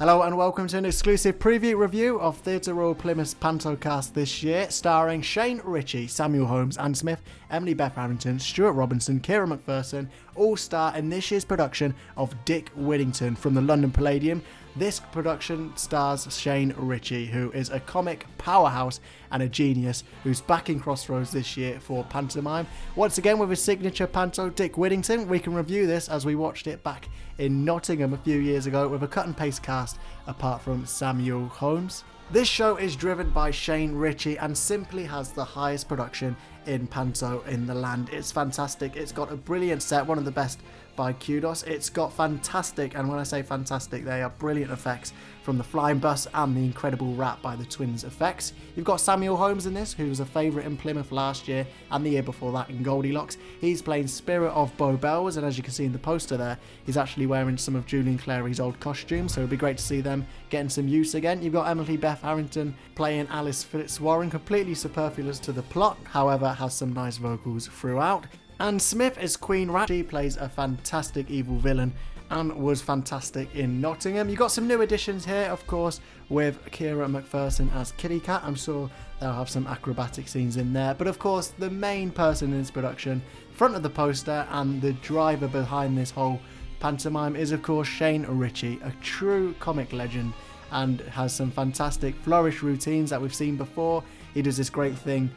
Hello and welcome to an exclusive preview review of Theatre Royal Plymouth's Panto cast this year, starring Shane Richie, Samuel Holmes, Anne Smith, Emily Beth Harrington, Stuart Robertson, Kieran McPherson, all star in this year's production of Dick Whittington from the London Palladium. This production stars Shane Richie, who is a comic powerhouse and a genius who's back in Crossroads this year for pantomime. Once again with his signature panto, Dick Whittington. We can review this as we watched it back in Nottingham a few years ago with a cut and paste cast apart from Samuel Holmes. This show is driven by Shane Richie and simply has the highest production in panto in the land. It's fantastic. It's got a brilliant set, one of the best by Kudos. It's got fantastic, and when I say fantastic, they are brilliant effects from the flying bus and the incredible rap by the Twins effects. You've got Samuel Holmes in this, who was a favourite in Plymouth last year and the year before that in Goldilocks. He's playing Spirit of Bow Bells, and as you can see in the poster there, he's actually wearing some of Julian Clary's old costumes, so it'd be great to see them getting some use again. You've got Emily Beth Harrington playing Alice Fitzwarren, completely superfluous to the plot, however has some nice vocals throughout. Anne Smith is Queen Rat. She plays a fantastic evil villain and was fantastic in Nottingham. You got some new additions here, of course, with Kieran McPherson as Kitty Cat. I'm sure they'll have some acrobatic scenes in there. But of course, the main person in this production, front of the poster and the driver behind this whole pantomime is, of course, Shane Richie, a true comic legend and has some fantastic flourish routines that we've seen before. He does this great thing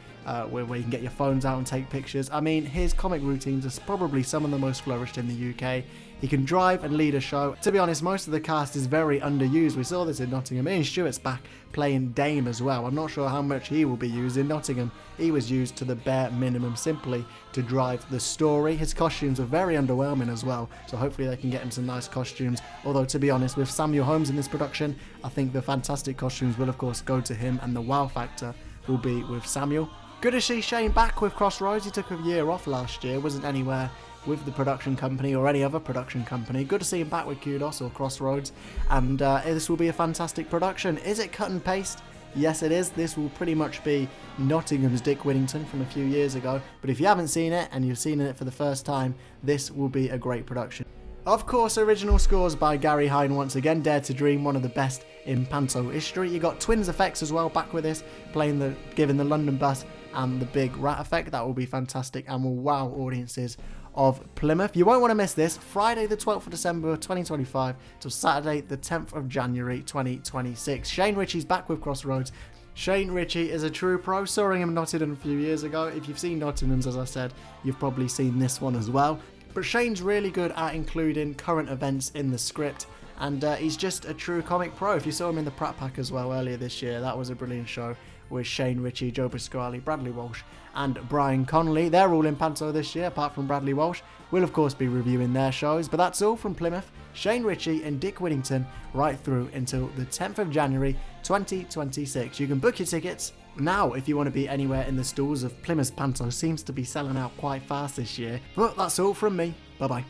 where you can get your phones out and take pictures. I mean, his comic routines are probably some of the most flourished in the UK. He can drive and lead a show. To be honest, most of the cast is very underused. We saw this in Nottingham. Iain Stuart's back playing Dame as well. I'm not sure how much he will be used in Nottingham. He was used to the bare minimum simply to drive the story. His costumes are very underwhelming as well, so hopefully they can get him some nice costumes. Although, to be honest, with Samuel Holmes in this production, I think the fantastic costumes will of course go to him and the wow factor will be with Samuel. Good to see Shane back with Crossroads. He took a year off last year, wasn't anywhere with the production company or any other production company. Good to see him back with Kudos or Crossroads, and this will be a fantastic production. Is it cut and paste? Yes, it is. This will pretty much be Nottingham's Dick Whittington from a few years ago, but if you haven't seen it and you've seen it for the first time, this will be a great production. Of course, original scores by Gary Hine once again. Dare to Dream, one of the best in panto history. You got Twins effects as well back with this, giving the London bus and the big rat effect. That will be fantastic and will wow audiences of Plymouth. You won't want to miss this. Friday the 12th of December 2025 till Saturday the 10th of January 2026. Shane Richie's back with Crossroads. Shane Richie is a true pro. Saw him in Nottingham a few years ago. If you've seen Nottingham's, as I said, you've probably seen this one as well. But Shane's really good at including current events in the script, and he's just a true comic pro. If you saw him in the Pratt Pack as well earlier this year, that was a brilliant show with Shane Richie, Joe Pasquale, Bradley Walsh and Brian Connolly. They're all in panto this year, apart from Bradley Walsh. We'll of course be reviewing their shows, but that's all from Plymouth, Shane Richie and Dick Whittington right through until the 10th of January 2026. You can book your tickets now if you want to be anywhere in the stalls of Plymouth Panto. Seems to be selling out quite fast this year. But that's all from me. Bye bye.